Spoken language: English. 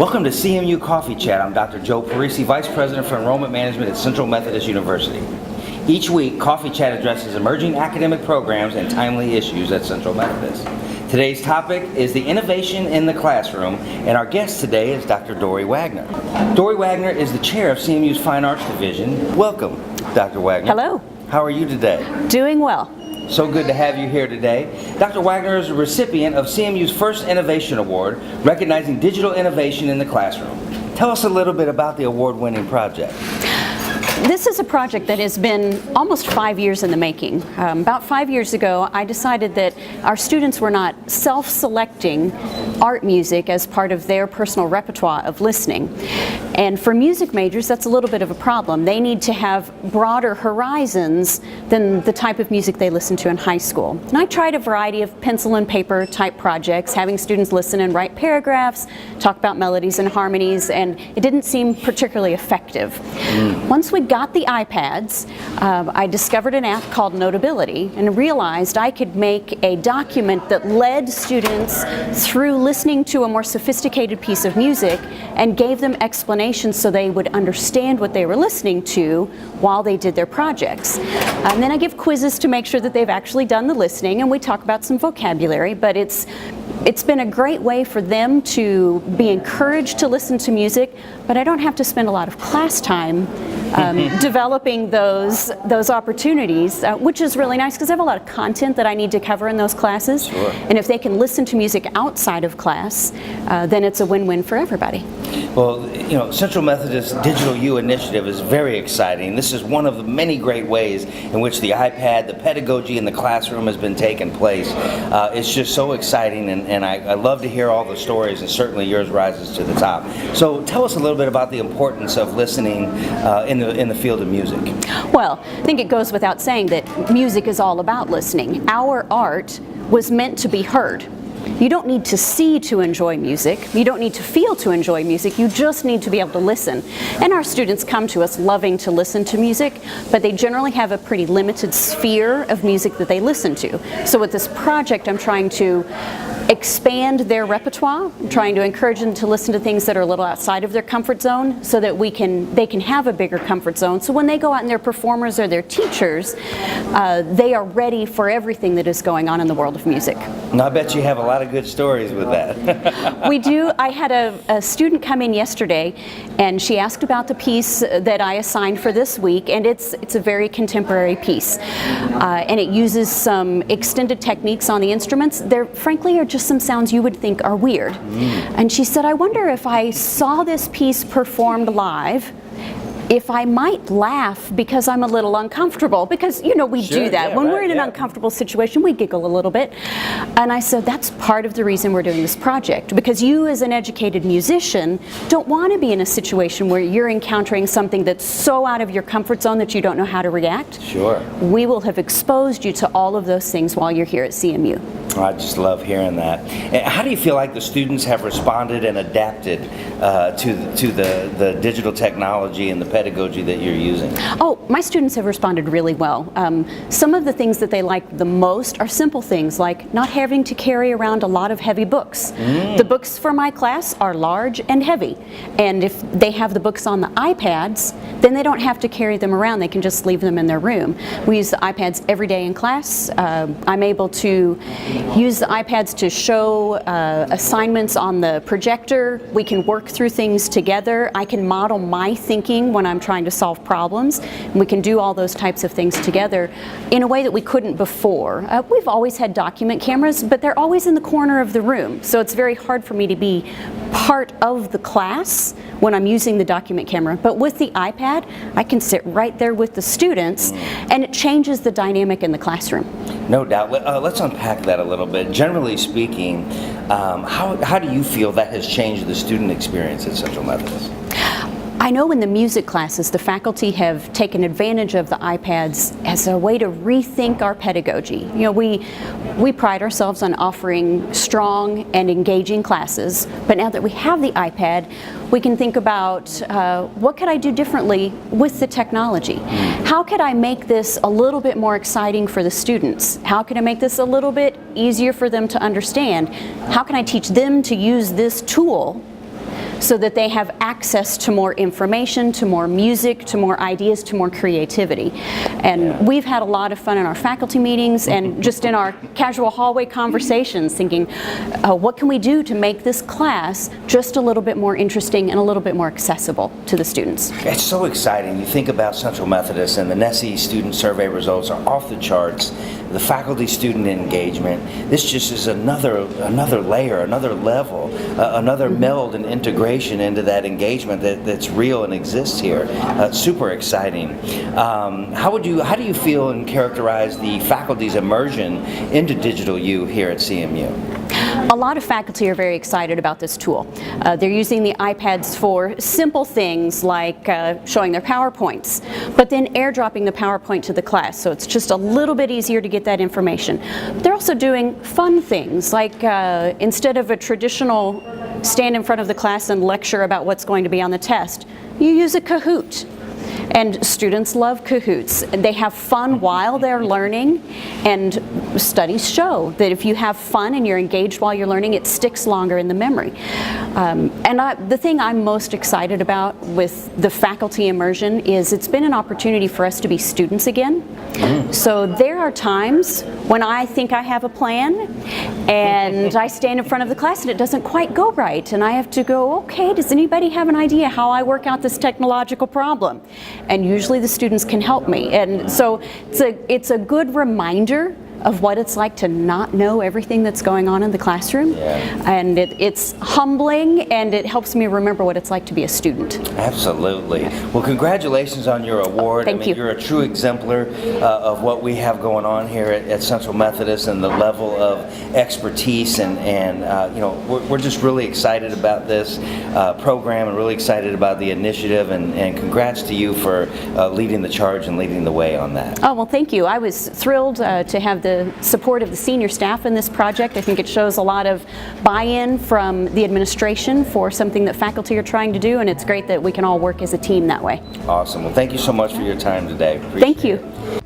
Welcome to CMU Coffee Chat. I'm Dr. Joe Parisi, Vice President for Enrollment Management at Central Methodist University. Each week, Coffee Chat addresses emerging academic programs and timely issues at Central Methodist. Today's topic is the innovation in the classroom, and our guest today is Dr. Dory Wagner. Dory Wagner is the chair of CMU's Fine Arts Division. Welcome, Dr. Wagner. Hello. How are you today? Doing well. So good to have you here today. Dr. Wagner is a recipient of CMU's first Innovation Award, recognizing digital innovation in the classroom. Tell us a little bit about the award-winning project. This is a project that has been almost 5 years in the making. About 5 years ago, I decided that our students were not self-selecting art music as part of their personal repertoire of listening. And for music majors, that's a little bit of a problem. They need to have broader horizons than the type of music they listen to in high school. And I tried a variety of pencil and paper type projects, having students listen and write paragraphs, talk about melodies and harmonies, and it didn't seem particularly effective. Once we got the iPads, I discovered an app called Notability and realized I could make a document that led students through listening to a more sophisticated piece of music and gave them explanations so they would understand what they were listening to while they did their projects. And then I give quizzes to make sure that they've actually done the listening, and we talk about some vocabulary, but it's been a great way for them to be encouraged to listen to music, but I don't have to spend a lot of class time developing those opportunities, which is really nice because I have a lot of content that I need to cover in those classes. Sure. And if they can listen to music outside of class, then it's a win-win for everybody. Well, you know, Central Methodist Digital U initiative is very exciting. This is one of the many great ways in which the iPad, the pedagogy in the classroom has been taking place. It's just so exciting, and I love to hear all the stories, and certainly yours rises to the top. So tell us a little bit about the importance of listening in the field of music. Well, I think it goes without saying that music is all about listening. Our art was meant to be heard. You don't need to see to enjoy music. You don't need to feel to enjoy music. You just need to be able to listen. And our students come to us loving to listen to music, but they generally have a pretty limited sphere of music that they listen to. So with this project, I'm trying to expand their repertoire. I'm trying to encourage them to listen to things that are a little outside of their comfort zone so that they can have a bigger comfort zone. So when they go out and they're performers or they're teachers, they are ready for everything that is going on in the world of music. And I bet you have a lot of good stories with that. We do. I had a student come in yesterday, and she asked about the piece that I assigned for this week, and it's a very contemporary piece, and it uses some extended techniques on the instruments. There, frankly, are just some sounds you would think are weird. And she said, I wonder if I saw this piece performed live, if I might laugh because I'm a little uncomfortable, because you know we Sure, do that. yeah, when right, we're in an yeah. uncomfortable situation, we giggle a little bit. And I said that's part of the reason we're doing this project, because you as an educated musician don't want to be in a situation where you're encountering something that's so out of your comfort zone that you don't know how to react. Sure. We will have exposed you to all of those things while you're here at CMU. I just love hearing that. And how do you feel like the students have responded and adapted to the digital technology and the pedagogy that you're using? Oh, my students have responded really well. Some of the things that they like the most are simple things like not having to carry around a lot of heavy books. The books for my class are large and heavy, and if they have the books on the iPads, then they don't have to carry them around. They can just leave them in their room. We use the iPads every day in class. I'm able to use the iPads to show assignments on the projector. We can work through things together. I can model my thinking when I'm trying to solve problems. And we can do all those types of things together in a way that we couldn't before. We've always had document cameras, but they're always in the corner of the room. So it's very hard for me to be part of the class when I'm using the document camera. But with the iPad, I can sit right there with the students, and it changes the dynamic in the classroom. No doubt. Let's unpack that a little bit. Generally speaking, how do you feel that has changed the student experience at Central Methodist? I know in the music classes, the faculty have taken advantage of the iPads as a way to rethink our pedagogy. You know, we pride ourselves on offering strong and engaging classes, but now that we have the iPad, we can think about what could I do differently with the technology? How could I make this a little bit more exciting for the students? How can I make this a little bit easier for them to understand? How can I teach them to use this tool so that they have access to more information, to more music, to more ideas, to more creativity. And we've had a lot of fun in our faculty meetings and just in our casual hallway conversations thinking, what can we do to make this class just a little bit more interesting and a little bit more accessible to the students? It's so exciting. You think about Central Methodist, and the NESE student survey results are off the charts. The faculty-student engagement. This just is another layer, another level, another meld and integration into that engagement that's real and exists here. Super exciting. How do you feel and characterize the faculty's immersion into Digital U here at CMU? A lot of faculty are very excited about this tool. They're using the iPads for simple things like showing their PowerPoints, but then airdropping the PowerPoint to the class, so it's just a little bit easier to get that information. They're also doing fun things, like instead of a traditional stand in front of the class and lecture about what's going to be on the test, you use a Kahoot. And students love Kahoots. They have fun while they're learning, and studies show that if you have fun and you're engaged while you're learning, it sticks longer in the memory. The thing I'm most excited about with the faculty immersion is it's been an opportunity for us to be students again. So there are times when I think I have a plan and I stand in front of the class and it doesn't quite go right, and I have to go, okay, does anybody have an idea how I work out this technological problem? And usually the students can help me. And so it's a good reminder of what it's like to not know everything that's going on in the classroom. And it's humbling, and it helps me remember what it's like to be a student. Absolutely. Well, congratulations on your award. Thank you. You're a true exemplar of what we have going on here at Central Methodist, and the level of expertise, and we're just really excited about this program and really excited about the initiative, and congrats to you for leading the charge and leading the way on that. Oh, well, thank you. I was thrilled to have the support of the senior staff in this project. I think it shows a lot of buy-in from the administration for something that faculty are trying to do, and it's great that we can all work as a team that way. Awesome. Well, thank you so much for your time today. Appreciate Thank you. it.